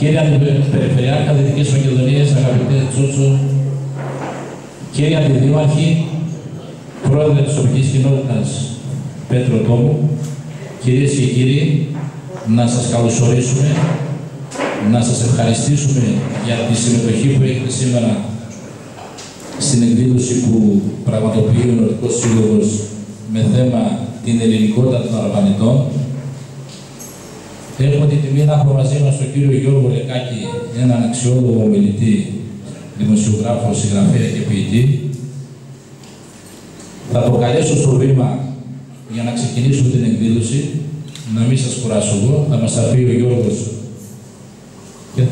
κύριε Αντιπεριφερειάρχα Δυτικής Μακεδονίας, αγαπητέ Τσότσο, κύριε Αντιδήμαρχοι, πρόεδρε της τοπικής κοινότητας Πέτρο Τόμου, κυρίες και κύριοι, να σας καλωσορίσουμε, να σας ευχαριστήσουμε για τη συμμετοχή που έχετε σήμερα στην εκδήλωση που πραγματοποιεί ο Νοτικός Σύλλογος με θέμα την ελληνικότητα των Αρβανιτών. Έχουμε την τιμή να έχουμε μαζί μας τον κύριο Γιώργο Λεκάκη, έναν αξιόλογο ομιλητή, δημοσιογράφο, συγγραφέα και ποιητή. Θα το καλέσω στο βήμα για να ξεκινήσουμε την εκδήλωση. Να μην σας κουράσω εγώ, θα μας τα πει ο Γιώργος και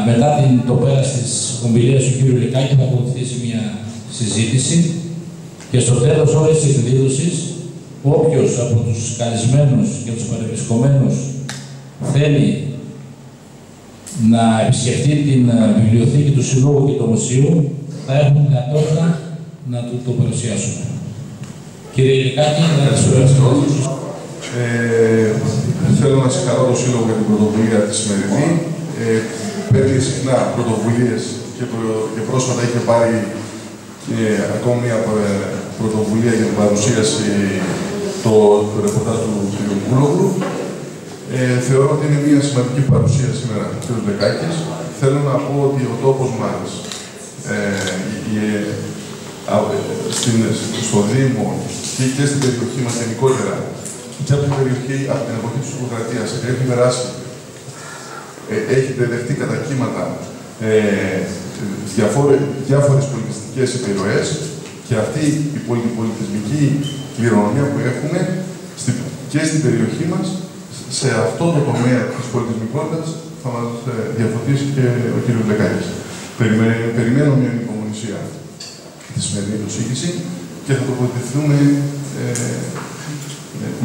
μετά το πέρας της ομιλίας του κύριου Λεκάκη θα ακολουθήσει μια συζήτηση και στο τέλος όλης της εκδήλωσης όποιος από τους καλεσμένους και τους παρευρισκομένους θέλει να επισκεφτεί την βιβλιοθήκη του Συλλόγου και του Μουσείου θα έχουμε δυνατότητα να του το παρουσιάσουμε. Κύριε Λεκάκη, να σας ευχαριστώ. Θέλω να συγχαρώ τον Σύλλογο για την πρωτοβουλία τη σημερινή. Παίρνει συχνά πρωτοβουλίες και πρόσφατα είχε πάρει ακόμη μια πρωτοβουλία για την παρουσίαση το ρεπορτάζ του κ. Κούλογλου. Θεωρώ ότι είναι μια σημαντική παρουσία σήμερα ο κ. Λεκάκης. Θέλω να πω ότι ο τόπος μας στο Δήμο και στην περιοχή μας γενικότερα και από την περιοχή, από την εποχή της Δημοκρατίας, έχει περάσει, έχετε δεχτεί κατά κύματα διάφορες πολιτιστικές επιρροές και αυτή η πολυπολιτισμική κληρονομιά που έχουμε και στην περιοχή μας, σε αυτό το τομέα της πολιτισμικότητας θα μας διαφωτίσει και ο κ. Λεκάκης. Περιμένω μια υπομονησία τη σημερινή προσήγηση και θα τοποθετηθούμε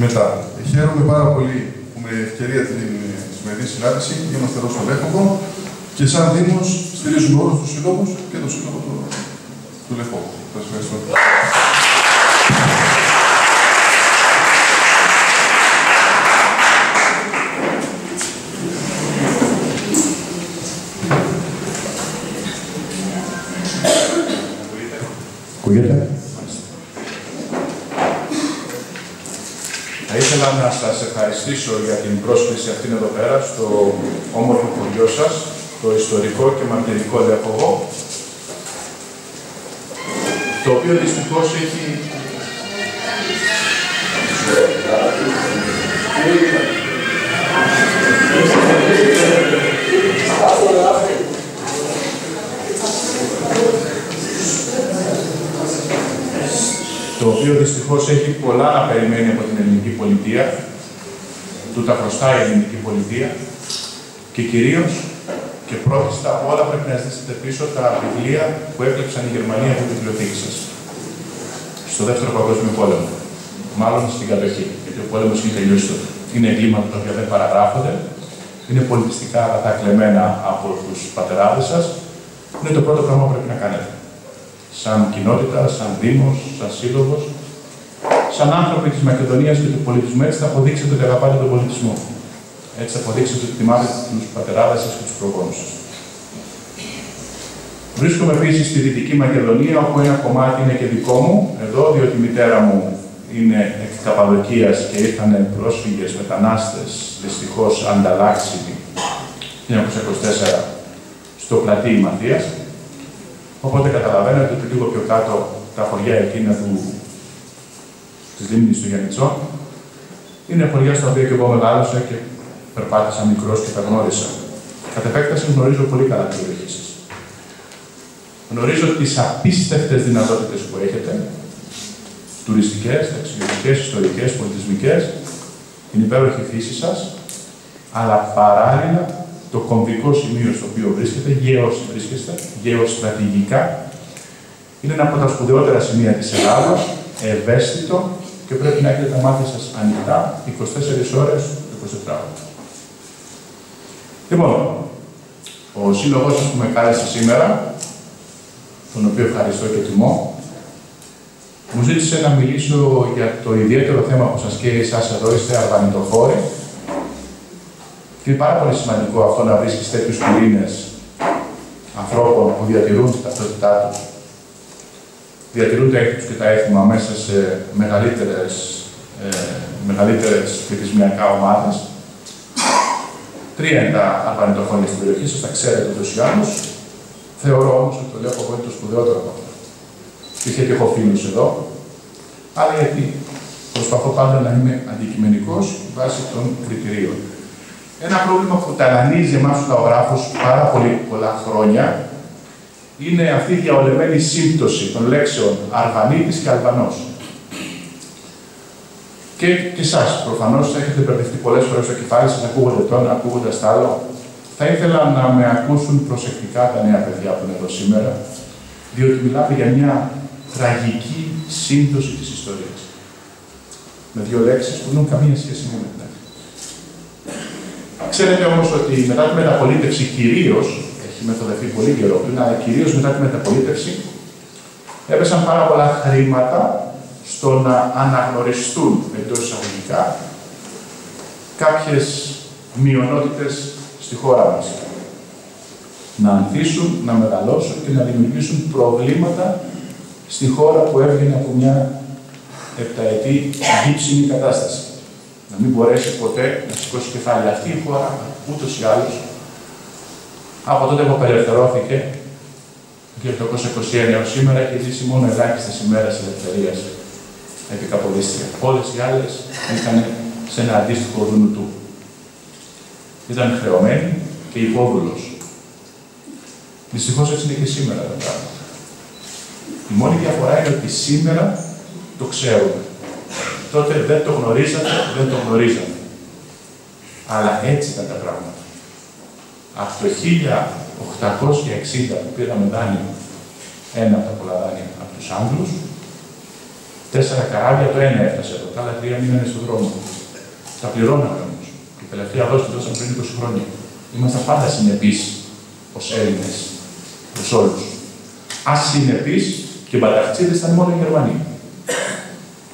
μετά. Χαίρομαι πάρα πολύ που με ευκαιρία την σημερινή συνάντηση είμαστε εδώ στο Λέφοβο και σαν Δήμος στηρίζουμε όλους τους συλλόγους και το Σύλλογο του Λεφόβου. Σας ευχαριστώ. Ακούγεται. Θα ήθελα να σας ευχαριστήσω για την πρόσκληση αυτήν εδώ πέρα στο όμορφο χωριό σας, το ιστορικό και μαρτυρικό Λέφοβο, το οποίο δυστυχώς έχει πολλά να περιμένει από την ελληνική πολιτεία, του τα χρωστάει η ελληνική πολιτεία και κυρίως και πρώτιστα από όλα πρέπει να ζητήσετε πίσω τα βιβλία που έκλεψαν η Γερμανία από τη βιβλιοθήκη σας. Στο δεύτερο παγκόσμιο πόλεμο. Μάλλον στην κατοχή, γιατί ο πόλεμος είχε τελειώσει τότε. Είναι εγκλήματα τα οποία δεν παραγράφονται, είναι πολιτιστικά αγαθά κλεμμένα από τους πατεράδες σας. Είναι το πρώτο πράγμα που πρέπει να κάνετε. Σαν κοινότητα, σαν Δήμος, σαν Σύλλογος, σαν άνθρωποι της Μακεδονίας και του πολιτισμού, έτσι θα αποδείξετε ότι αγαπάτε τον πολιτισμό. Έτσι θα αποδείξετε ότι τιμάτε τους πατεράδες σας και τους προγόνους σας. Βρίσκομαι επίσης στη Δυτική Μακεδονία, όπου ένα κομμάτι είναι και δικό μου, εδώ, διότι η μητέρα μου είναι εκ Καπαδοκίας και ήρθαν πρόσφυγες, μετανάστες, δυστυχώς ανταλλάξιμοι, 1924, στο πλατή Μαθίας. Οπότε καταλαβαίνετε ότι λίγο πιο κάτω τα χωριά εκείνα της λίμνης του Γιαννιτσών είναι χωριά στα οποία και εγώ μεγάλωσα και περπάτησα μικρός και τα γνώρισα. Κατ' επέκταση γνωρίζω πολύ καλά την περιοχή σας. Γνωρίζω τις απίστευτες δυνατότητες που έχετε, τουριστικές, ταξιδιωτικές, ιστορικές, πολιτισμικές, την υπέροχη φύση σας, αλλά παράλληλα το κομβικό σημείο στο οποίο βρίσκεστε, γεωστρατηγικά, είναι ένα από τα σπουδαιότερα σημεία της Ελλάδας, ευαίσθητο και πρέπει να έχετε τα μάτια σας ανοιχτά 24 ώρες, 24 ώρες. Λοιπόν, ο σύλλογος σας που με κάλεσε σήμερα, τον οποίο ευχαριστώ και τιμώ, μου ζήτησε να μιλήσω για το ιδιαίτερο θέμα που σας καίει εσάς εδώ, είστε αρβανιτοφόροι Και είναι πάρα πολύ σημαντικό αυτό να βρίσκεις τέτοιους πυρήνες ανθρώπων που διατηρούν την ταυτότητά τους, διατηρούν τα έθνη τους και τα έθιμα μέσα σε μεγαλύτερες πληθυσμιακά ομάδες. 3 είναι τα αρβανιτοφόνια στην περιοχή σας, τα ξέρετε ούτως ή άλλως. Θεωρώ όμως ότι το λέω από το σπουδαιότερο από αυτά. Και έχω φίλους εδώ, αλλά γιατί προσπαθώ πάντα να είμαι αντικειμενικός βάσει των κριτηρίων. Ένα πρόβλημα που ταλανίζει εμάς τους λαογράφους πάρα πολλά χρόνια είναι αυτή η διαολεμένη σύμπτωση των λέξεων Αρβανίτης και Αλβανός. Και εσάς προφανώς έχετε μπερδευτεί πολλές φορές στο κεφάλι σας, ακούγονται το ένα, ακούγονται τα άλλο. Θα ήθελα να με ακούσουν προσεκτικά τα νέα παιδιά που είναι εδώ σήμερα, διότι μιλάμε για μια τραγική σύμπτωση της ιστορίας. Με 2 λέξεις που δεν έχουν καμία σχέση με μεταξύ. Ξέρετε όμως ότι μετά τη μεταπολίτευση κυρίως, έχει μεθοδευτεί πολύ καιρό πριν, αλλά κυρίως μετά τη μεταπολίτευση, έπεσαν πάρα πολλά χρήματα στο να αναγνωριστούν εντός εισαγωγικά κάποιες μειονότητες στη χώρα μας. Να ανθίσουν, να μεγαλώσουν και να δημιουργήσουν προβλήματα στη χώρα που έβγαινε από μια 7ετή γύψιμη κατάσταση. Να μην μπορέσει ποτέ να σηκώσει κεφάλι. Αυτή η χώρα, ούτως ή άλλως, από τότε που απελευθερώθηκε, το 1821 έως σήμερα, έχει ζήσει μόνο ελάχιστες ημέρες ελευθερίας επί Καποδίστρια. Όλες οι άλλες ήταν σε ένα αντίστοιχο δούνου του. Ήταν χρεωμένη και υπόβουλος. Δυστυχώς έτσι είναι και σήμερα τα πράγματα. Η μόνη διαφορά είναι ότι σήμερα το ξέρουμε. Τότε δεν το γνωρίζατε, δεν το γνωρίζαμε. Αλλά έτσι ήταν τα πράγματα. Από το 1860 που πήραμε δάνειο, ένα από τα πολλά δάνεια από τους Άγγλους, 4 καράβια, το ένα έφτασε εδώ, τα άλλα 3 μείνανε στον δρόμο. Τα πληρώναμε όμως. Η τελευταία δόση την δώσαμε πριν 20 χρόνια. Ήμασταν πάντα συνεπείς ως Έλληνες, προς όλους. Ασυνεπείς και μπαταχτσίδες ήταν μόνο οι Γερμανοί.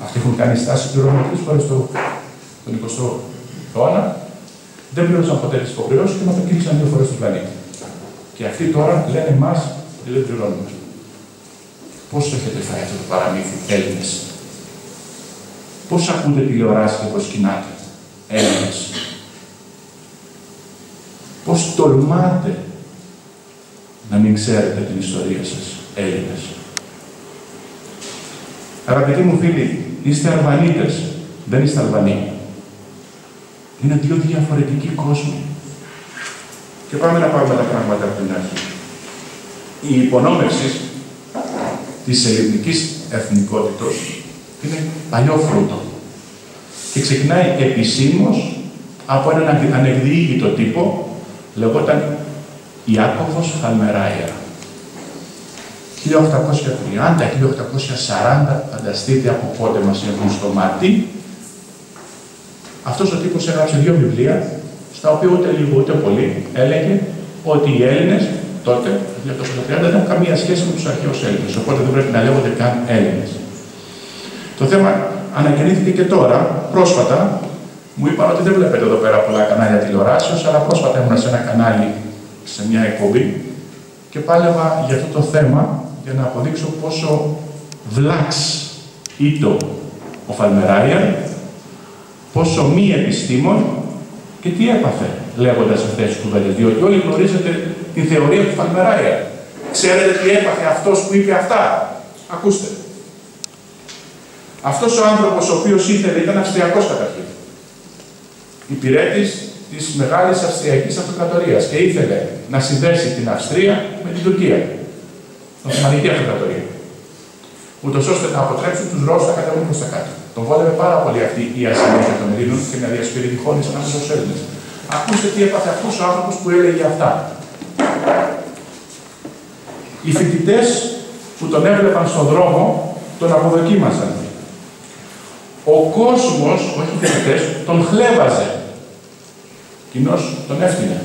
Αυτοί έχουν κάνει στάση πληρώμα 3 φορές τον 20ο αιώνα, δεν πλήρωσαν ποτέ τις υποχρεώσεις και μετακύλησαν 2 φορές τον πλανήτη. Και αυτοί τώρα λένε εμάς ότι δεν πληρώνουμε. Πώς έχετε φάει αυτό το παραμύθι, Έλληνες? Πώς ακούτε τηλεοράσεις και προσκυνάτε, Έλληνες? Πώς τολμάτε να μην ξέρετε την ιστορία σας, Έλληνες? Αγαπητοί μου φίλοι, είστε Αλβανίτες, δεν είστε Αλβανοί. Είναι 2 διαφορετικοί κόσμοι. Και πάμε να πάμε τα πράγματα από την αρχή. Η υπονόμευση της ελληνικής εθνικότητος είναι παλιό φρούτο και ξεκινάει επισήμως από έναν ανεκδιήγητο τύπο, λεγόταν Ιάκωβος Φαλμεράια. 1830-1840, φανταστείτε από πότε μας έχουν στο μάτι. Αυτός ο τύπος έγραψε 2 βιβλία, στα οποία ούτε λίγο ούτε πολύ έλεγε ότι οι Έλληνες τότε, το 1830, δεν έχουν καμία σχέση με τους αρχαίους Έλληνες, οπότε δεν πρέπει να λέγονται καν Έλληνες. Το θέμα ανακοινήθηκε και τώρα, πρόσφατα, μου είπαν ότι δεν βλέπετε εδώ πέρα πολλά κανάλια τηλεοράσεως, αλλά πρόσφατα ήμουν σε ένα κανάλι, σε μια εκπομπή, και πάλευα για αυτό το θέμα για να αποδείξω πόσο βλάξ ήτο ο Φαλμεράια, πόσο μη επιστήμον και τι έπαθε λέγοντας αυτές τις κουβέντες. Διότι όλοι γνωρίζετε την θεωρία του Φαλμεράια. Ξέρετε τι έπαθε αυτός που είπε αυτά? Ακούστε. Αυτός ο άνθρωπος ο οποίος ήθελε, ήταν Αυστριακός καταρχήν. Υπηρέτης της Μεγάλης Αυστριακής Αυτοκρατορίας και ήθελε να συνδέσει την Αυστρία με την Τουρκία. Την Οθωμανική Αυτοκρατορία. Ούτως ώστε να αποτρέψουν τους Ρώσους να κατεβούν προς τα κάτω. Τον βόλευε πάρα πολύ αυτή η ασυνέχεια των Ελλήνων και να διασπείρει τη χώρα ανάμεσα στους Έλληνες. Ακούστε τι έπαθε αυτός ο άνθρωπος που έλεγε αυτά. Οι φοιτητές που τον έβλεπαν στον δρόμο τον αποδοκίμαζαν. Ο κόσμος, όχι οι φοιτητές, τον χλέβαζε. Κοινώς τον έφτιανε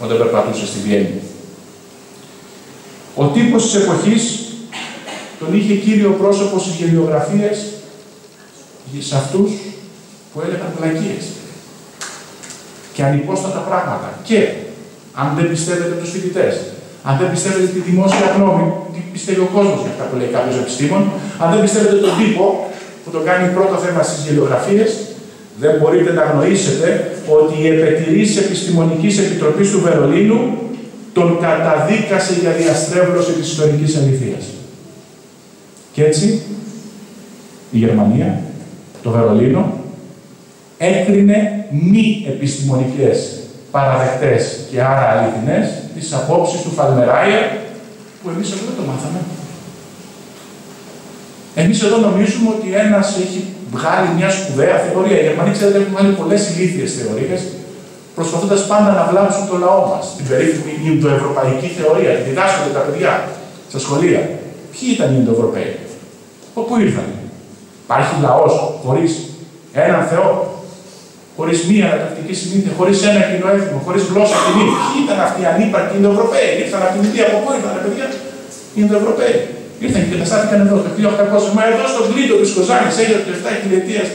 όταν περπατούσε στη Βιέννη. Ο τύπος της εποχής τον είχε κύριο πρόσωπο στις γελιογραφίες σε αυτούς που έλεγαν βλακίες. και ανυπόστατα πράγματα. Και αν δεν πιστεύετε τους φοιτητές, αν δεν πιστεύετε τη δημόσια γνώμη, τι πιστεύει ο κόσμος για αυτά που λέει κάποιος επιστήμον, αν δεν πιστεύετε τον τύπο που το κάνει πρώτο θέμα στις γελιογραφίες, δεν μπορείτε να γνωρίσετε ότι η επετηρής Επιστημονικής Επιτροπής του Βερολίνου τον καταδίκασε για διαστρέβλωση της ιστορικής αληθείας. Και έτσι, η Γερμανία, το Βερολίνο, έκρινε μη επιστημονικές παραδεκτές και άρα αληθινές τις απόψεις του Φαλμεράιερ, που εμείς εδώ δεν το μάθαμε. Εμείς εδώ νομίζουμε ότι ένας έχει βγάλει μια σπουδαία θεωρία. Οι Γερμανοί, ξέρετε, έχουν βγάλει πολλές ηλίθιες θεωρίες, προσπαθώντας πάντα να βλάψουν το λαό μας. Την περίφημη Ινδοευρωπαϊκή θεωρία, τη διδάσκονται τα παιδιά στα σχολεία. Ποιοι ήταν οι Ινδοευρωπαίοι, από πού ήρθαν? Υπάρχει λαός χωρίς έναν Θεό, χωρίς μία ανατακτική συνήθεια, χωρίς ένα κοινό έθιμο, χωρίς γλώσσα κοινή? Ποιοι ήταν αυτοί οι ανύπαρκτοι Ινδοευρωπαίοι? Ήρθαν από την Ινδία, από πού ήρθαν, παιδιά, οι Ινδοευρωπαίοι? Ήρθαν και καταστάθηκαν εδώ το 1800. Μα εδώ στον κλήτο της Κοζάνης έγινε το 7 χιλιετίας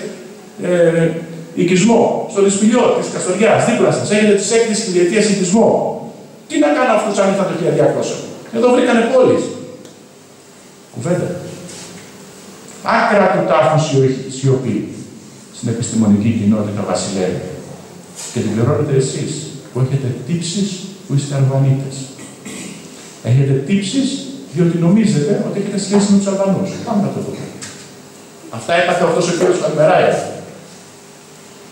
οικισμό. Στο Δυσπηλιό της Καστοριάς, δίπλα σας, έγινε τη 6η χιλιετίας οικισμό. Τι να κάνουν αυτούς αν ήρθαν το 1200? Εδώ βρήκανε πόλεις. Κουβέντα. Άκρα του τάφου σιωπή στην επιστημονική κοινότητα βασιλεύει. Και την πληρώνετε εσείς που έχετε τύψεις που είστε Αλβανίτες. Έχετε τύψεις διότι νομίζετε ότι έχετε σχέση με τους Αλβανούς. Πάμε να το δούμε. Αυτά έπαθε αυτός ο κύριος Φαλμεράιερ.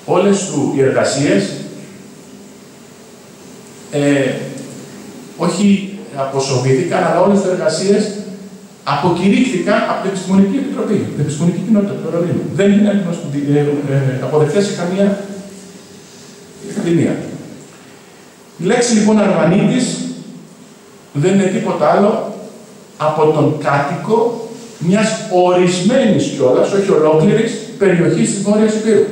Όλες του οι εργασίες, όχι αποσοβήθηκαν, αλλά όλες τις εργασίες αποκηρύχθηκαν από την Επιστημονική Επιτροπή, την Επιστημονική Κοινότητα του Βερολίνου. Δεν είναι αποδεκτές σε καμία ακαδημία. Η λέξη λοιπόν Αρβανίτης δεν είναι τίποτα άλλο από τον κάτοικο μιας ορισμένης κιόλας, όχι ολόκληρης, περιοχής της Βόρειας Ηπείρου.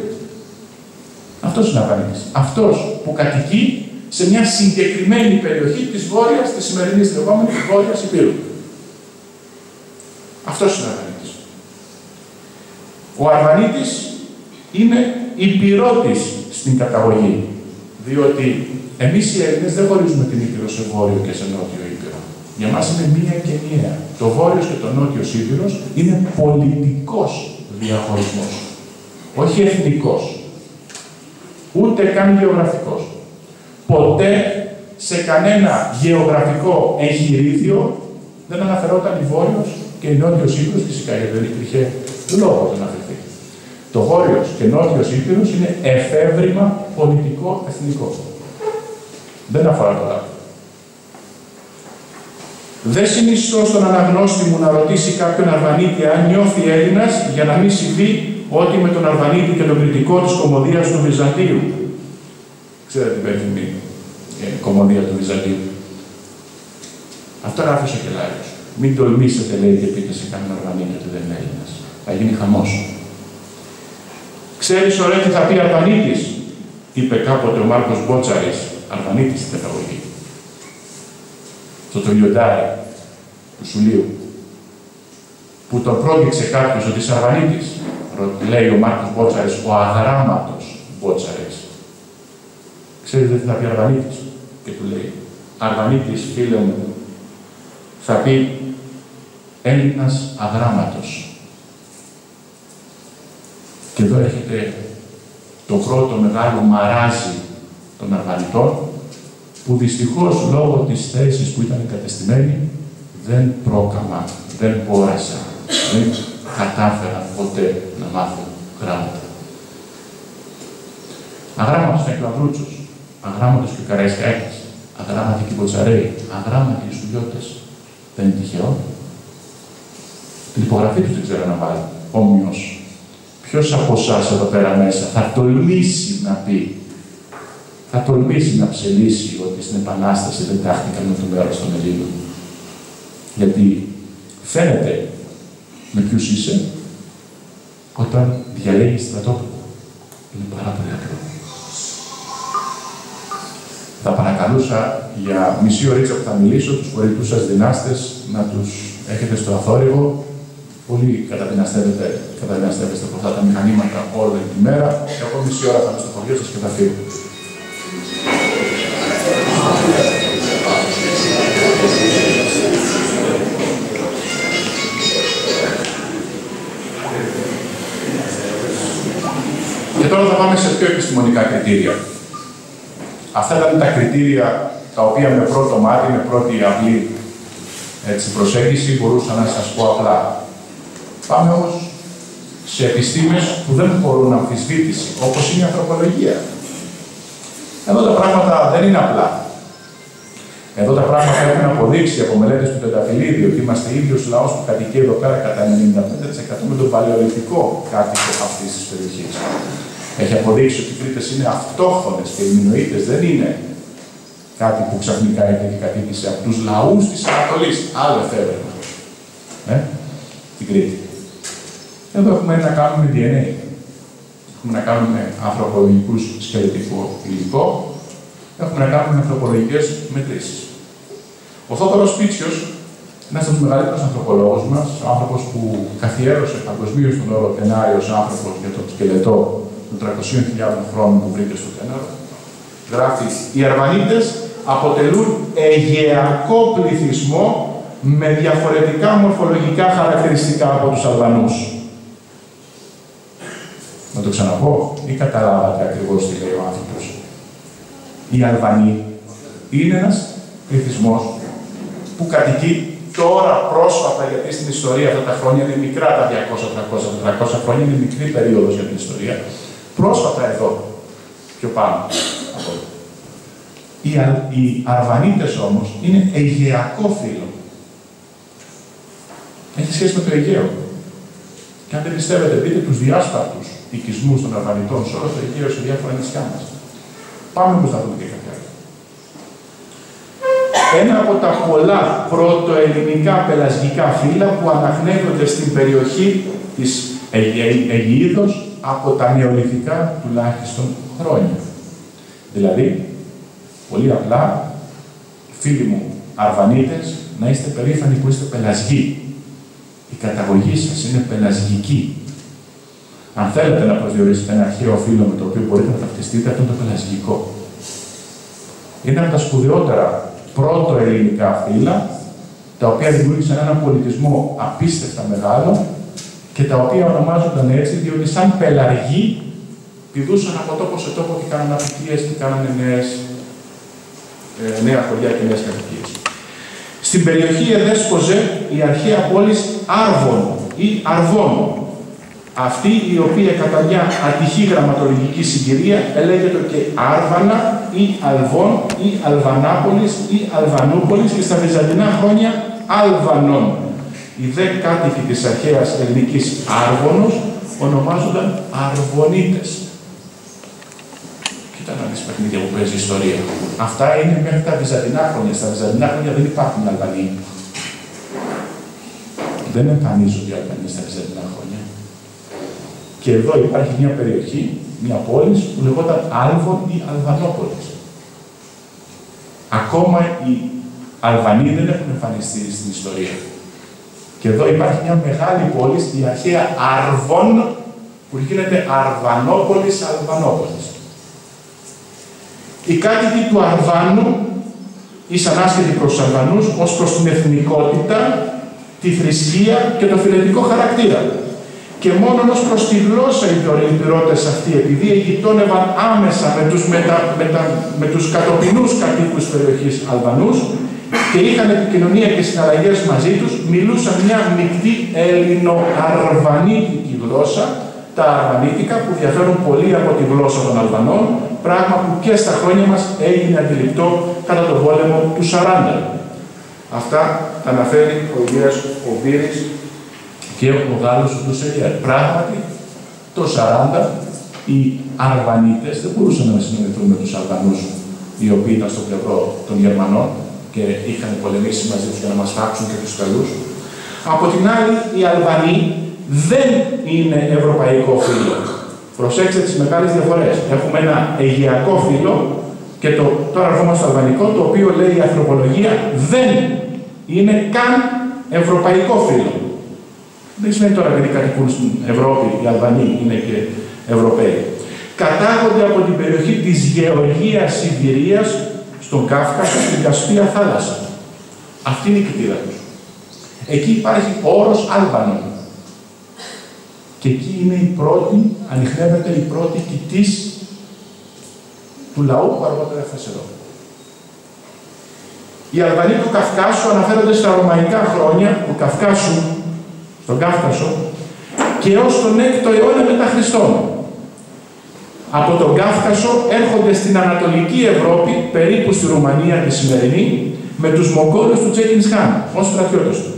Αυτός είναι Αρβανίτης. Αυτός που κατοικεί σε μια συγκεκριμένη περιοχή της Βόρειας, της σημερινής λεγόμενης Βόρειας Ηπείρου. Αυτός είναι ο Αρβανίτης. Ο Αρβανίτης είναι υπηρώτης στην καταγωγή, διότι εμείς οι Έλληνες δεν χωρίζουμε την Ήπειρο σε Βόρειο και σε Νότιο Ήπειρο. Για μας είναι μία και ενιαία. Το Βόρειος και το Νότιος Ήπειρος είναι πολιτικός διαχωρισμός, όχι εθνικός, ούτε καν γεωγραφικός. Ποτέ σε κανένα γεωγραφικό εγχειρίδιο δεν αναφερόταν η Βόρειος και η Νότιος Ήπειρος, φυσικά γιατί δεν υπήρχε λόγο να αναφερθεί. Το Βόρειος και Νότιος Ήπειρος είναι εφεύρημα πολιτικό-εθνικό. Δεν αφορά το λάθος. Δεν συνιστώ στον αναγνώστη μου να ρωτήσει κάποιον Αρβανίτη αν νιώθει Έλληνας για να μην συμβεί ό,τι με τον Αρβανίτη και τον κριτικό της κωμωδίας του Βυζαντίου. Ξέρετε την περίφημη κωμωδία του Βυζαντίου. Αυτό γράφει ο Κελάριος. Μην τολμήσετε, λέει, και πείτε σε κανέναν Αρβανίτη ότι δεν είναι Έλληνας. Θα γίνει χαμός. Ξέρεις, ωραία, τι θα πει Αρβανίτης, είπε κάποτε ο Μάρκος Μπότσαρης, Αρβανίτης στην καταγωγή. Το λιοντάρι του Σουλίου, που τον πρόδειξε κάποιος ότι είσαι Αρβανίτης, λέει ο Μάρκος Μπότσαρης, ο αγράμματος Μπότσαρης. Ξέρετε τι θα πει Αρβανίτης? Και του λέει, Αρβανίτης, φίλε μου, θα πει Έλληνας αγράμματος. Και εδώ έχετε το πρώτο μεγάλο μαράζι των Αρβανιτών, που δυστυχώς λόγω της θέσης που ήταν εγκατεστημένοι δεν πρόκαμα, δεν μπόρεσαν, δεν κατάφεραν ποτέ να μάθουν γράμματα. Αγράμματος ήταν και ο Αβρούτσος, αγράμματος και ο Καραϊσκάκης, αγράμματοι και οι Μποτσαρέοι, αγράμματοι οι Σουλιώτες. Δεν είναι τυχαίο. Την υπογραφή τους δεν ξέρω να βάλει. Όμοιος, ποιος από εσάς εδώ πέρα μέσα θα τολμήσει να πει, θα τολμήσει να ψελίσει ότι στην Επανάσταση δεν τάχθηκαν με το μέρος των Ελλήνων? Γιατί φαίνεται με ποιους είσαι όταν διαλέγεις στρατόπεδο. Είναι πάρα πολύ ακριβό. Θα παρακαλούσα για μισή ωρίτσα που θα μιλήσω τους πολιτικούς σας δυνάστες να τους έχετε στο αθόρυβο. Πολύ καταδυναστεύεστε από αυτά τα μηχανήματα όλη τη μέρα. Εγώ μισή ώρα θα είμαι στο χωριό σας και θα φύγω. Και τώρα θα πάμε σε πιο επιστημονικά κριτήρια. Αυτά ήταν τα κριτήρια τα οποία με πρώτο μάτι, με πρώτη απλή προσέγγιση μπορούσα να σας πω απλά. Πάμε όμως σε επιστήμες που δεν μπορούν αμφισβήτηση, όπως είναι η ανθρωπολογία. Εδώ τα πράγματα δεν είναι απλά. Εδώ τα πράγματα έχουν αποδείξει από μελέτες του Τεταφυλλίδη ότι είμαστε ίδιος λαός που κατοικεί εδώ πέρα κατά 95% με τον παλαιολιθικό κάτοικο αυτής της περιοχής. Έχει αποδείξει ότι οι Κρήτες είναι αυτόχθονες και οι Μινωίτες δεν είναι κάτι που ξαφνικά έγινε και κατοίκησε από τους λαούς της Ανατολής. Άλλο εφεύρεμα. Την Κρήτη. Εδώ έχουμε να κάνουμε DNA. Έχουμε να κάνουμε ανθρωπολογικούς σκελετικό υλικό. Έχουμε να κάνουμε ανθρωπολογικές μετρήσεις. Ο Θόδωρος Πίτσιος, ένας από τους μεγαλύτερους ανθρωπολόγους μας, ο άνθρωπος που καθιέρωσε παγκοσμίως τον όρο τενάριος άνθρωπος για το σκελετό των 300.000 χρόνων που βρήκε στο Τέναρο, γράφει: οι Αρβανίτες αποτελούν αιγαιακό πληθυσμό με διαφορετικά μορφολογικά χαρακτηριστικά από τους Αλβανούς. Να το ξαναπώ ή καταλάβατε ακριβώς τι λέει ο άνθρωπος? Οι Αλβανοί είναι ένας πληθυσμός που κατοικεί τώρα πρόσφατα, γιατί στην ιστορία αυτά τα χρόνια είναι μικρά τα 200-300 χρόνια, είναι μικρή περίοδος για την ιστορία. Πρόσφατα εδώ, πιο πάνω από εδώ. Οι Αρβανίτες όμως είναι αιγαιακό φύλο. Έχει σχέση με το Αιγαίο. Και αν δεν πιστεύετε, δείτε τους διάσπαρτους οικισμούς των Αρβανιτών σε όλο το Αιγαίο, σε διάφορα νησιά μας. Πάμε όμως να δούμε και κάτι άλλο. Ένα από τα πολλά πρωτοελληνικά πελασγικά φύλλα που αναχνεύονται στην περιοχή της Αιγαίδος από τα νεολιθικά τουλάχιστον χρόνια. Δηλαδή, πολύ απλά, φίλοι μου Αρβανίτες, να είστε περήφανοι που είστε πελασγοί. Η καταγωγή σας είναι πελασγική. Αν θέλετε να προσδιορίσετε ένα αρχαίο φύλλο με το οποίο μπορείτε να ταυτιστείτε, αυτό είναι το πελασγικό. Είναι από τα σπουδαιότερα πρώτο ελληνικά φύλλα, τα οποία δημιούργησαν έναν πολιτισμό απίστευτα μεγάλο και τα οποία ονομάζονταν έτσι, διότι σαν πελαργοί πηδούσαν από τόπο σε τόπο και κάνανε αποικίες και κάνανε νέα χωριά και νέες κατοικίες. Στην περιοχή εδέσποζε η αρχαία πόλη Άρβων ή Αρβών. Αυτή η οποία κατά μια ατυχή γραμματολογική συγκυρία ελέγεται και Άρβανα ή Αλβών ή Αλβανάπολης ή Αλβανούπολης και στα βυζαντινά χρόνια Αλβανών. Οι δε κάτοικοι της αρχαίας ελληνικής Άρβονος ονομάζονταν Αρβονίτες. Κοίτα να δεις παιχνίδια που παίζει η ιστορία. Αυτά είναι μέχρι τα βυζαντινά χρόνια. Στα βυζαντινά χρόνια δεν υπάρχουν Αλβανοί. Δεν εμφανίζονται οι Αλβανοί στα βυζαντινά χρόνια. Και εδώ υπάρχει μια περιοχή, μια πόλη που λεγόταν Άλβων ή Αλβανόπολης. Ακόμα οι Αλβανοί δεν έχουν εμφανιστεί στην ιστορία. Και εδώ υπάρχει μια μεγάλη πόλη, η αρχαία Αρβών, που γίνεται Αρβανόπολης, Αλβανόπολης. Οι κάτοικοι του Αρβάνου ήσαν άσχετοι προς τους Αλβανούς ως προς την εθνικότητα, τη θρησκεία και το φιλετικό χαρακτήρα. Και μόνο ως προς τη γλώσσα οι δωρητηρώτες αυτοί, επειδή γειτόνευαν άμεσα με τους κατοπινούς κατοίκους της περιοχής Αλβανούς και είχαν επικοινωνία και συναλλαγές μαζί τους, μιλούσαν μια μεικτή ελληνο-αρβανίτικη γλώσσα, τα αρβανίτικα, που διαφέρουν πολύ από τη γλώσσα των Αλβανών, πράγμα που και στα χρόνια μας έγινε αντιληπτό κατά τον πόλεμο του 40. Αυτά τα αναφέρει ο Υγείας ο Βύρης και ο Γάλλος ο Ντουσελιέρ. Πράγματι, το 40 οι Αρβανίτες δεν μπορούσαν να συνεννοηθούν με τους Αλβανούς, οι οποίοι ήταν στο πλευρό των Γερμανών και είχαν πολεμήσει μαζί τους για να μας φάξουν και τους καλούς. Από την άλλη, οι Αλβανοί δεν είναι ευρωπαϊκό φύλλο. Προσέξτε τις μεγάλες διαφορές. Έχουμε ένα αιγαιακό φύλλο και τώρα ερχόμαστε στο αλβανικό, το οποίο λέει η ανθρωπολογία δεν είναι καν ευρωπαϊκό φύλλο. Δεν σημαίνει τώρα επειδή κατοικούν στην Ευρώπη, οι Αλβανοί είναι και Ευρωπαίοι. Κατάγονται από την περιοχή της Γεωργίας Σιβηρίας στον Κάφκασο, στην Κασπία θάλασσα. Αυτή είναι η κοιτίδα τους. Εκεί υπάρχει ο όρος Άλβανων. Και εκεί είναι η πρώτη, ανιχνεύεται η πρώτη κοιτής του λαού που αργότερα έφτασε εδώ. Οι Αλβανοί του Καυκάσου αναφέρονται στα ρωμαϊκά χρόνια του Καυκάσου, στον Κάφκασο, και έως τον 6ο αιώνα μετά Χριστόν. Από τον Κάφκασο έρχονται στην Ανατολική Ευρώπη, περίπου στη Ρουμανία τη σημερινή, με τους Μογγόλους του Τσέκινς Χάν, ως στρατιώτες του.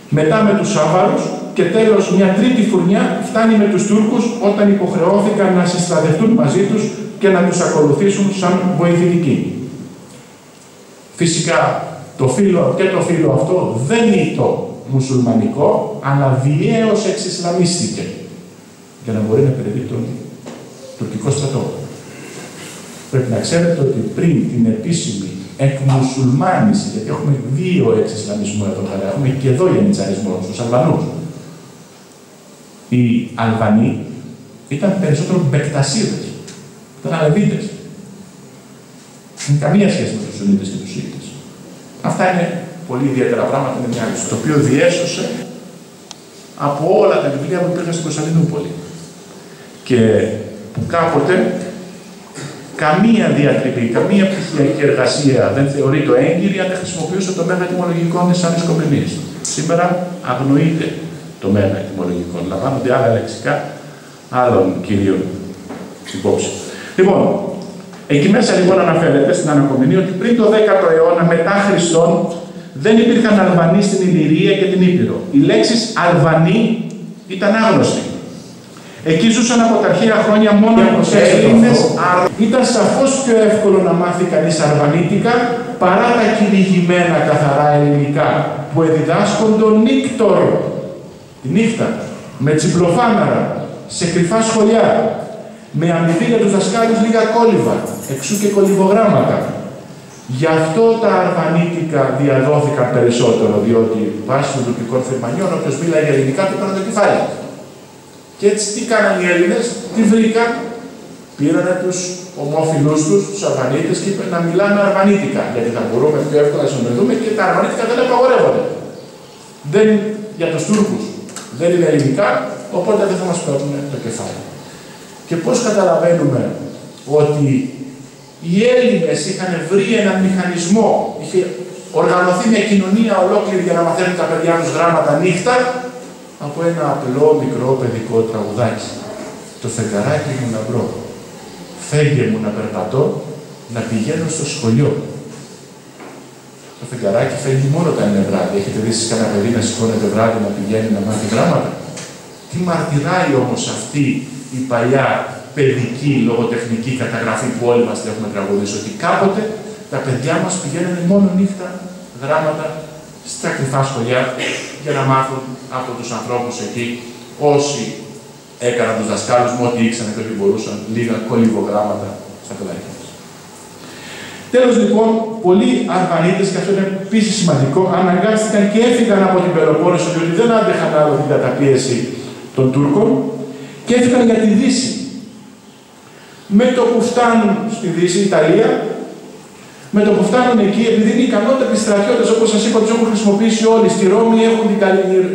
Μετά με τους Άβαρους και τέλος μια τρίτη φουρνιά φτάνει με τους Τούρκους όταν υποχρεώθηκαν να συστρατευτούν μαζί τους και να τους ακολουθήσουν σαν βοηθητικοί. Φυσικά το φύλλο αυτό δεν είναι το μουσουλμανικό, αλλά διέως εξισλαμίστηκε για να μπορεί να περιβεί τον τουρκικό στρατό. Πρέπει να ξέρετε ότι πριν την επίσημη εκμουσουλμάνηση, γιατί έχουμε δύο εξισλαμισμό εδώ πέρα, έχουμε και εδώ γενιτσαρισμό στους Αλβανούς. Οι Αλβανοί ήταν περισσότερο μπεκτασίδες, ήταν Αλεβίτες. Δεν έχει καμία σχέση με τους Σουνίτες και τους Σιήτες. Αυτά είναι πολύ ιδιαίτερα πράγματα, είναι μια άλλη, το οποίο διέσωσε από όλα τα βιβλία που υπήρχαν στην Κωνσταντινούπολη. Και που κάποτε καμία διατριβή, καμία πτυχιακή εργασία δεν θεωρείται έγκυρη αν δεν χρησιμοποιούσε το μέγα ετυμολογικό της σαν σκοπιμής. Σήμερα αγνοείται το μέγα ετυμολογικό. Λαμβάνονται άλλα λεξικά άλλων κυρίων υπόψη. Λοιπόν, εκεί μέσα λοιπόν αναφέρεται στην Ανακομινή ότι πριν το 10ο αιώνα μετά Χριστόν δεν υπήρχαν Αλβανοί στην Ιλλυρία και την Ήπειρο. Οι λέξεις Αλβανοί ήταν άγνωστοι. Εκεί ζούσαν από τα αρχαία χρόνια μόνο Έλληνες. Ήταν σαφώς πιο εύκολο να μάθει κανείς αρβανίτικα παρά τα κηρυγημένα καθαρά ελληνικά που εδιδάσκονται νύκτορ, τη νύχτα, με τσιπλοφάναρα, σε κρυφά σχολιά, με αμοιβή για τους δασκάλους λίγα κόλληβα, εξού και κολυβογράμματα. Γι' αυτό τα αρβανίτικα διαδόθηκαν περισσότερο, διότι βάσει των τουρκικών θερμανιών, όποιος μίλαγε ελληνικά του πέραν το κεφάλι. Και έτσι τι κάνανε οι Έλληνες, τι βρήκαν, πήρανε τους ομόφυλους τους, τους Αρβανίτες και είπαν να μιλάμε αρβανίτικα, γιατί θα μπορούμε πιο εύκολα να συνομιλούμε και τα αρβανίτικα δεν απαγορεύονται. Δεν για τους Τούρκους, δεν είναι ελληνικά, οπότε δεν θα μας παίρνουν το κεφάλι. Και πώς καταλαβαίνουμε ότι οι Έλληνες είχαν βρει έναν μηχανισμό, είχε οργανωθεί μια κοινωνία ολόκληρη για να μαθαίνουν τα παιδιά τους γράμματα νύχτα, από ένα απλό μικρό παιδικό τραγουδάκι. Το φεγγαράκι μου να βρω. Φέγγε μου να περπατώ, να πηγαίνω στο σχολείο. Το φεγγαράκι φεύγει μόνο τα 9 βράδυ. Έχετε δει κανένα παιδί να σηκώνεται βράδυ να πηγαίνει να μάθει γράμματα. Τι μαρτυράει όμως αυτή η παλιά παιδική λογοτεχνική καταγραφή που όλοι μας έχουμε τραγουδίσει, ότι κάποτε τα παιδιά μας πηγαίνουν μόνο νύχτα γράμματα στα κρυφά σχολιά για να μάθουν από τους ανθρώπους εκεί, όσοι έκαναν τους δασκάλους μου ό,τι ήξεραν και ό,τι μπορούσαν, λίγα κολυβογράμματα στα παιδάκια μας. Τέλος λοιπόν, πολλοί Αρβανίτες, και αυτό είναι επίσης σημαντικό, αναγκάστηκαν και έφυγαν από την Πελοπόννησο, διότι δεν άντεχαν άλλο την καταπίεση των Τούρκων και έφυγαν για τη Δύση. Με το που φτάνουν στη Δύση, Ιταλία, με το που φτάνουν εκεί, επειδή είναι ικανότατοι στρατιώτες, όπως σας είπα, τους έχουν χρησιμοποιήσει όλοι. Στη Ρώμη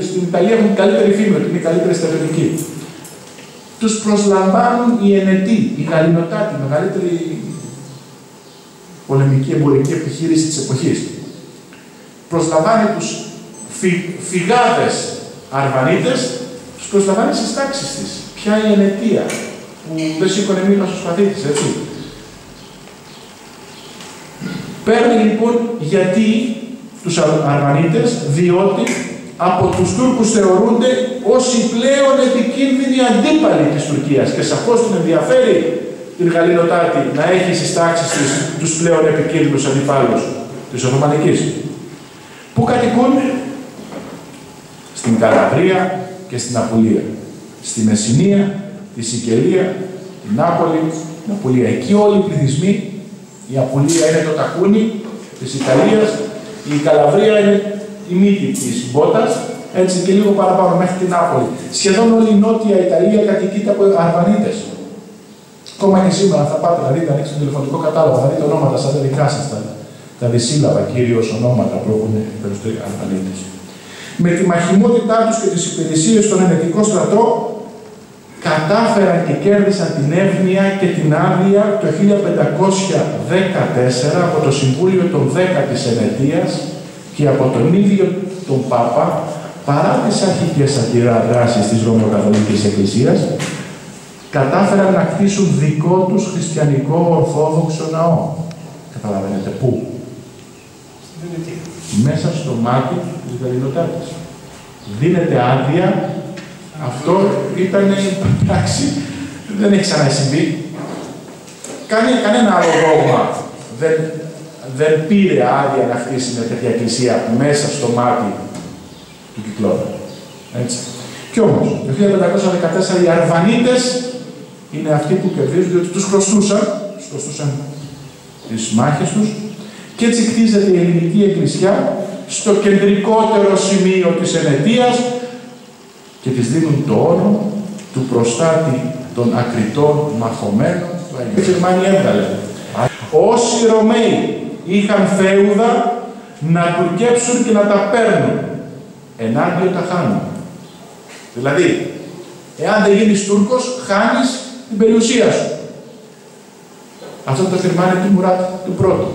στην Ιταλία έχουν την καλύτερη φήμη, ότι είναι η καλύτερη στρατιωτική. Τους προσλαμβάνουν οι Ενετοί, οι Γαλλινοτάτοι, η μεγαλύτερη πολεμική εμπορική επιχείρηση της εποχής. Προσλαμβάνει τους φυγάδες Αρβανίτες, τους προσλαμβάνει στις τάξεις της. Ποια η Ενετία, που δεν σήκωνε μήλο στο σπαθί της, έτσι. Παίρνει λοιπόν γιατί τους Αρβανίτες, διότι από τους Τούρκους θεωρούνται ως οι πλέον επικίνδυνοι αντίπαλοι της Τουρκίας και σαφώς την ενδιαφέρει την Γαλλινοτάτη να έχει στις τάξεις της τους πλέον επικίνδυνους αντιπάλους της Οθωμανικής. Πού κατοικούν? Στην Καλαβρία και στην Απουλία. Στη Μεσσηνία, τη Σικελία, την Νάπολη, την Απουλία. Εκεί όλοι οι πληθυσμοί, η Απουλία είναι το τακούνι της Ιταλίας, η Καλαβρία είναι η μύτη της μπότας, έτσι και λίγο παραπάνω μέχρι την Νάπολη. Σχεδόν όλη η νότια Ιταλία κατοικείται από Αρβανίτες. Ακόμα και σήμερα θα πάτε, να δείτε, ανοίξετε τον τηλεφωνικό κατάλογο, θα δείτε ονόματα σαν τα δικά σας, τα δυσύλλαβα κυρίως ονόματα που έχουν περισσότεροι Αλβανίτες. Με τη μαχημότητά τους και τις υπηρεσίες στον Ελεγκτικό στρατό, κατάφεραν και κέρδισαν την εύνοια και την άδεια το 1514 από το Συμβούλιο των 10 της Ενετίας και από τον ίδιο τον Πάπα, παρά τις αρχικές αντιδράσεις της Ρωμαιοκαθολικής Εκκλησίας, κατάφεραν να κτίσουν δικό τους χριστιανικό ορθόδοξο ναό. Καταλαβαίνετε πού? Μέσα στο μάτι της Γαληνοτάτης. Δίνεται άδεια. Αυτό ήταν πράξη. Δεν έχει ξανασυμβεί. Κανένα άλλο δόγμα δεν πήρε άδεια να χτίσει μια τέτοια εκκλησία μέσα στο μάτι του Κυκλώνα. Έτσι. Κι όμως, το 1514 οι Αρβανίτες είναι αυτοί που κερδίζουν, διότι τους χρωστούσαν τις μάχες τους, και έτσι χτίζεται η ελληνική εκκλησιά στο κεντρικότερο σημείο της Ενετίας και της δίνουν το όνομα του προστάτη των ακριτών μαχωμένων. Οι Γερμανοί έβγαλε. Όσοι Ρωμαίοι είχαν φέουδα να τουρκέψουν και να τα παίρνουν, ενάντια τα χάνουν. Δηλαδή, εάν δεν γίνεις Τούρκος, χάνεις την περιουσία σου. Αυτό το φυρμάνει του Μουράτ του πρώτου.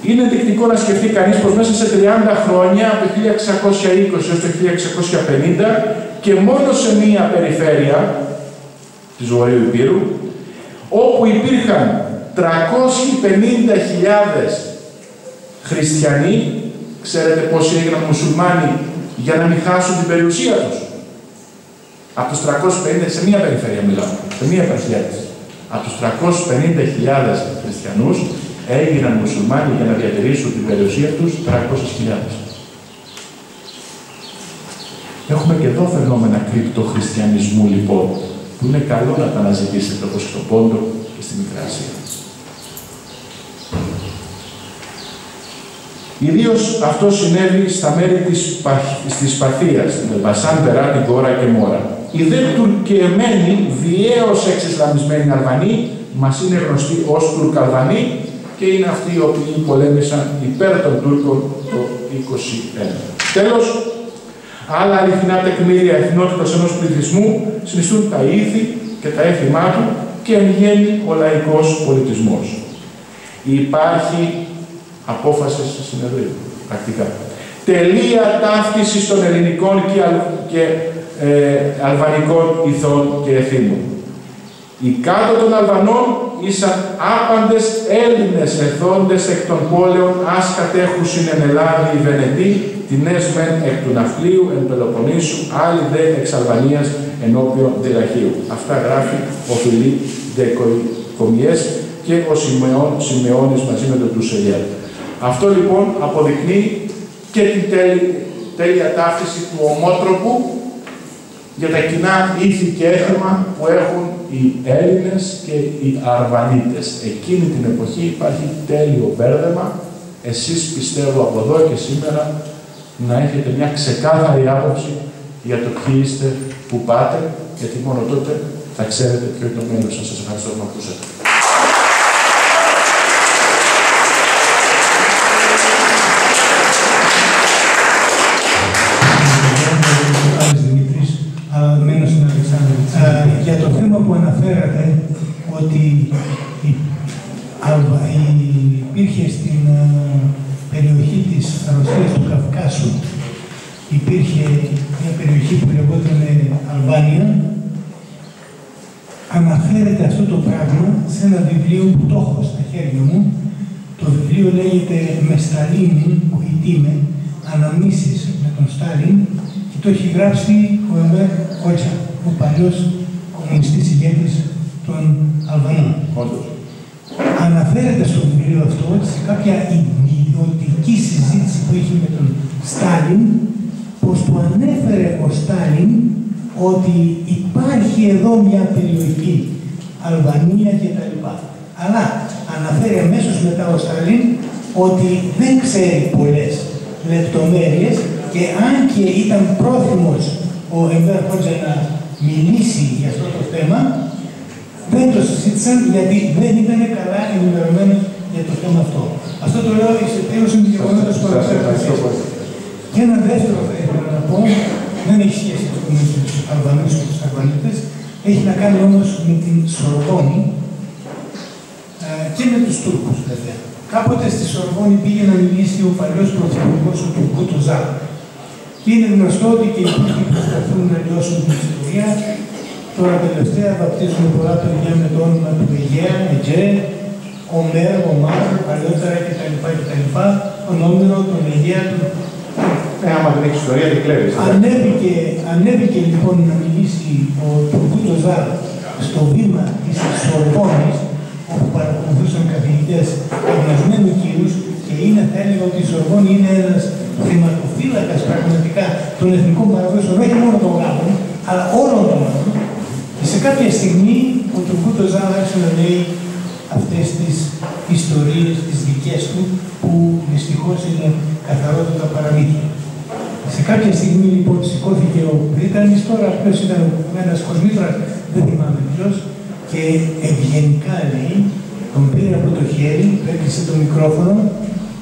Είναι ενδεικτικό να σκεφτεί κανείς πως μέσα σε 30 χρόνια, από το 1620 έως το 1650, και μόνο σε μία περιφέρεια της Βορείου Υπήρου, όπου υπήρχαν 350.000 χριστιανοί, ξέρετε πόσοι έγιναν μουσουλμάνοι για να μην χάσουν την περιουσία τους? Από τους 350, σε μία περιφέρεια μιλάω, σε μία επαρχία της. Από τους 350.000 χριστιανούς έγιναν μουσουλμάνοι για να διατηρήσουν την περιουσία τους 300.000. Έχουμε και εδώ φαινόμενα κρυπτοχριστιανισμού λοιπόν, που είναι καλό να τα αναζητήσετε όπως στον Πόντο και στη Μικρά Ασία. Ιδίως αυτό συνέβη στα μέρη της Σπαθίας, την Ελμπασάν, Περά, την Κόρα και Μόρα. Οι δε τουρκεμένοι, βιαίως εξισλαμισμένοι Αλβανοί, μας είναι γνωστοί ως Τουρκαλβανοί και είναι αυτοί οι οποίοι πολέμησαν υπέρ των Τούρκων το 1921. Τέλος, άλλα αληθινά τεκμήρια εθνότητας ενός πληθυσμού συνιστούν τα ήθη και τα έθιμά του και εν γέννη ο λαϊκός πολιτισμός. Υπάρχει απόφαση του συνεδρίου, πρακτικά. Τελεία ταύτιση των ελληνικών και αλβανικών ηθών και εθήμων. Οι κάτω των Αλβανών ήσαν άπαντες Έλληνες εθόντες εκ των πόλεων ας κατέχουσιν εν Ελλάδη οι Βενετοί, την έσμεν εκ του Ναυπλίου, εν Πελοποννήσου, άλλοι δε εξ Αλβανίας ενώπιον Δελαχίου. Αυτά γράφει ο Φιλίπ Ντεκομιές και ο Σιμεώνης μαζί με τον Τουσελιέλ. Αυτό λοιπόν αποδεικνύει και την τέλεια ταύτιση του ομότροπου για τα κοινά ήθη και έθιμα που έχουν οι Έλληνες και οι Αρβανίτες. Εκείνη την εποχή υπάρχει τέλειο μπέρδεμα. Εσείς πιστεύω από εδώ και σήμερα να έχετε μια ξεκάθαρη άποψη για το ποιοι είστε, που πάτε, γιατί μόνο τότε θα ξέρετε ποιο είναι το μέλλον σας. Σας ευχαριστώ που με ακούσατε. Για το θέμα που αναφέρατε, ότι υπήρχε στην περιοχή της Ρωσίας του Καυκάσου, υπήρχε μια περιοχή που λεγόταν Αλβάνια, αναφέρεται αυτό το πράγμα σε ένα βιβλίο που το έχω στα χέρια μου. Το βιβλίο λέγεται «Με Σταλίνη που ητήμε, αναμνήσεις με τον Στάλιν» και το έχει γράψει ο Εμέρ Κότσα, ο παλιός κομμουνιστής ηγέτης των Αλβανών. Αναφέρεται στο βιβλίο αυτό σε κάποια ιδιωτική συζήτηση που είχε με τον Στάλιν, πως του ανέφερε ο Στάλιν ότι υπάρχει εδώ μια περιοχή, Αλβανία κτλ. Αλλά αναφέρει αμέσως μετά ο Στάλιν ότι δεν ξέρει πολλές λεπτομέρειες και αν και ήταν πρόθυμος ο Εμβέρ Χότζα να μιλήσει για αυτό το θέμα, δεν το συζήτησαν γιατί δεν ήταν καλά ενημερωμένοι για το θέμα αυτό. Αυτό το λέω εξαιτίας του γεγονότος που αναφέρατε. Και ένα δεύτερο θα ήθελα να πω, δεν έχει σχέση με τους Αλβανούς και τους Αλβανίτες, έχει να κάνει όμως με την Σορβόνη και με τους Τούρκους βέβαια. Κάποτε στη Σορβόνη πήγε να μιλήσει ο παλιός πρωθυπουργός του Τουρκούτ Οσάλ. Και είναι γνωστό ότι και οι Τούρκοι προσπαθούν να λιώσουν την ιστορία. Τώρα τελευταία βαπτίζουν πολλά παιδιά με το όνομα του Αιγαία, Αιτζέ, Ομέρ, Ομάρ, παλιότερα κτλ. Τον Όμηρο, τον Αιγαία, τον. Άμα δεν έχει ιστορία, δεν κλέβει. Ανέβηκε λοιπόν να μιλήσει ο Τουρκούτ Οσάλ στο βήμα της Σορβόνης, όπου παρακολουθούσαν καθηγητές ευνασμένου κύρους, και είναι, θα έλεγα, ότι η Σορβόνη είναι ένας θεματοφύλακας πραγματικά των εθνικών παραδόσεων, όχι μόνο των Γάλλων, αλλά όλων των άλλων. Και σε κάποια στιγμή ο Τουρκούτ Οσάλ άρχισε να λέει αυτές τις ιστορίες, τις δικές του, που δυστυχώς είναι καθαρότητα παραμύθια. Σε κάποια στιγμή λοιπόν σηκώθηκε ο Πρίτανης, τώρα ποιος ήταν ένας Κοσμήτρας, δεν θυμάμαι ποιος, και ευγενικά λέει, τον πήρε από το χέρι, έκλεισε το μικρόφωνο,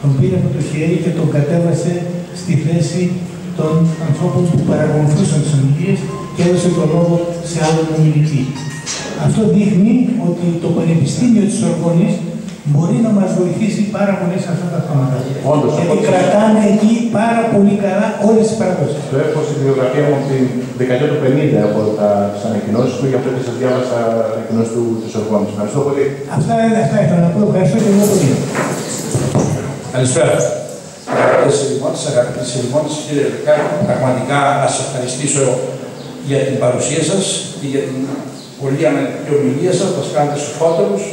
τον πήρε από το χέρι και τον κατέβασε στη θέση των ανθρώπων που παρακολουθούσαν τις ομιλίες και έδωσε τον λόγο σε άλλον ομιλητή. Αυτό δείχνει ότι το Πανεπιστήμιο της Σορβόνης μπορεί να μας βοηθήσει πάρα πολύ σε αυτά τα θέματα. Όντως, γιατί κρατάνε εκεί πάρα πολύ καλά όλες τις παραδόσεις. Το έχω στη βιογραφία μου από τη δεκαετία του 50 από τις ανακοινώσεις του, γι' αυτό και σας διάβασα ανακοινώσεις του της Σορβόνης. Ευχαριστώ πολύ. Αυτά ήθελα να πω. Ευχαριστώ και εγώ πολύ. Καλησπέρα. Αγαπητοί συλλημώνες, κύριε Λεκάκη, πραγματικά να σας ευχαριστήσω για την παρουσία σας και για την πολύ αναλυτική ομιλία σας. Μας κάνετε σοφότερους.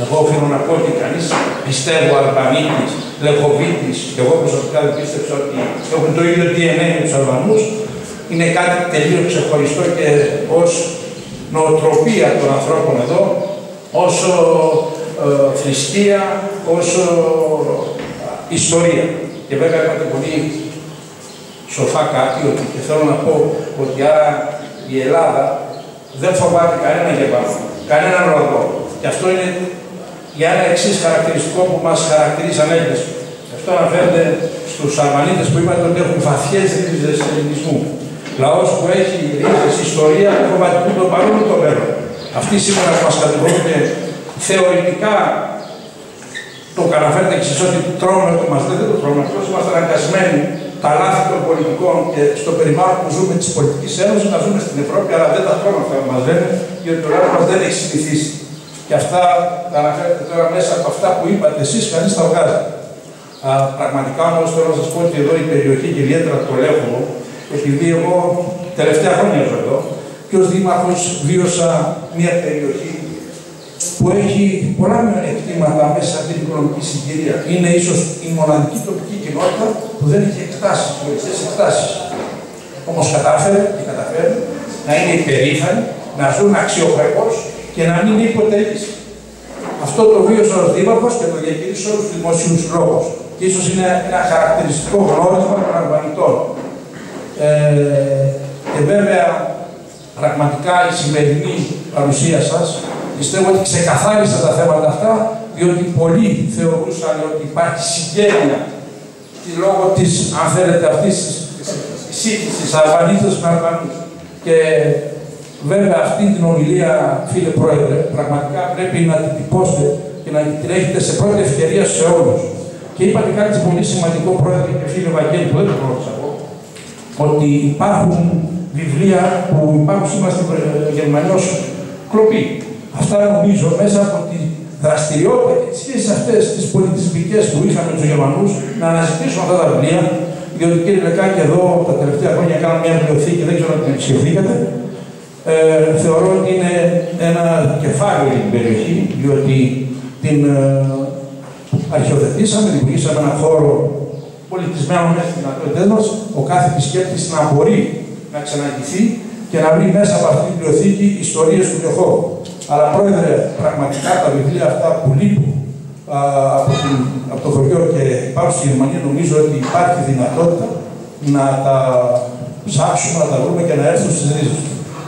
Εγώ οφείλω να πω ότι κανείς, πιστεύω, Αλβανίτης, Λεχοβίτης, και εγώ προσωπικά δεν πίστεψα ότι έχουν το ίδιο DNA με τους Αλβανούς. Είναι κάτι τελείως ξεχωριστό και ως νοοτροπία των ανθρώπων εδώ, όσο θρησκεία, όσο ιστορία. Και βέβαια είπατε πολύ σοφά κάτι, ότι, και θέλω να πω ότι άρα η Ελλάδα δεν φοβάται κανένα γεμάτο, κανέναν ορδό. Και αυτό είναι για ένα εξής χαρακτηριστικό που μας χαρακτηρίζει σαν Έλληνες. Αυτό αναφέρεται στους Αλβανίτες που είπατε ότι έχουν βαθιές ρίζες ελληνισμού. Λαός που έχει ρίζες ιστορία και φοβατικού τον παρόν το μέλλον. Αυτοί σήμερα που μας κατηγορούν θεωρητικά το αναφέρετε και εσείς ότι τρώμε το μας λέτε, το τρώμε. Αυτός είμαστε αναγκασμένοι τα λάθη των πολιτικών και στο περιβάλλον που ζούμε της πολιτικής ένωσης να ζούμε στην Ευρώπη, αλλά δεν τα τρώμε αυτά που μας λένε, γιατί το λάθος μας δεν έχει συνηθίσει. Και αυτά τα αναφέρετε τώρα μέσα από αυτά που είπατε εσείς, κανείς τα βγάζει. Πραγματικά όμως θέλω να σας πω ότι εδώ η περιοχή και ιδιαίτερα το Λέχοβο, επειδή εγώ τελευταία χρόνια ζω εδώ και ως δήμαρχος βίωσα μια περιοχή που έχει πολλά μειονεκτήματα μέσα σε αυτή την οικονομική συγκυρία. Είναι ίσως η μοναδική τοπική κοινότητα που δεν έχει εκτάσεις, χωριστές εκτάσεις. Όμως κατάφερε και καταφέρει να είναι υπερήφανοι, να ζουν αξιοπρεπώς και να μην είναι υποτελείς. Αυτό το βίωσα ως δήμαρχος και το διακηρύσω στους δημοσίους λόγους. Και ίσως είναι ένα χαρακτηριστικό γνώρισμα των Αλβανιτών. Και βέβαια, πραγματικά η σημερινή παρουσία σας πιστεύω ότι ξεκαθάρισε τα θέματα αυτά, διότι πολλοί θεωρούσαν ότι υπάρχει συγγένεια και λόγω της, αν θέλετε, αυτής της σύγχυσης Αλβανίτες με Αλβανούς. Και βέβαια αυτή την ομιλία, φίλε Πρόεδρε, πραγματικά πρέπει να την τυπώσετε και να την έχετε σε πρώτη ευκαιρία σε όλους. Και είπατε κάτι πολύ σημαντικό, Πρόεδρε και φίλε Βαγγέλη, που δεν το πρόκεισα εγώ, ότι υπάρχουν βιβλία που υπάρχουν σήμερα στην Γερμανία ως κλοπή. Αυτά νομίζω μέσα από τη δραστηριότητα και τις σχέσεις αυτές τις πολιτισμικές που είχαμε με τους Γερμανούς να αναζητήσουμε αυτά τα βιβλία, διότι κύριε Λεκάκη, εδώ τα τελευταία χρόνια κάναμε μια βιβλιοθήκη, δεν ξέρω αν την επισκεφθήκατε. Θεωρώ ότι είναι ένα κεφάλαιο για την περιοχή, διότι την αρχαιοθετήσαμε, δημιουργήσαμε ένα χώρο πολιτισμένο μέσα στις δυνατότητές μας, ο κάθε επισκέπτης να μπορεί να ξαναγγιθεί και να βρει μέσα από αυτή την βιβλιοθήκη ιστορίες του Λεχόβου. Αλλά Πρόεδρε, πραγματικά τα βιβλία αυτά που λείπουν από το χωριό και υπάρχουν στη Γερμανία, νομίζω ότι υπάρχει δυνατότητα να τα ψάξουμε, να τα βρούμε και να έρθουν στις ρίζες.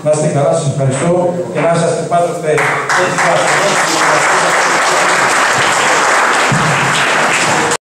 Να είστε καλά, σας ευχαριστώ και να είσαστε πάντοτε έτσι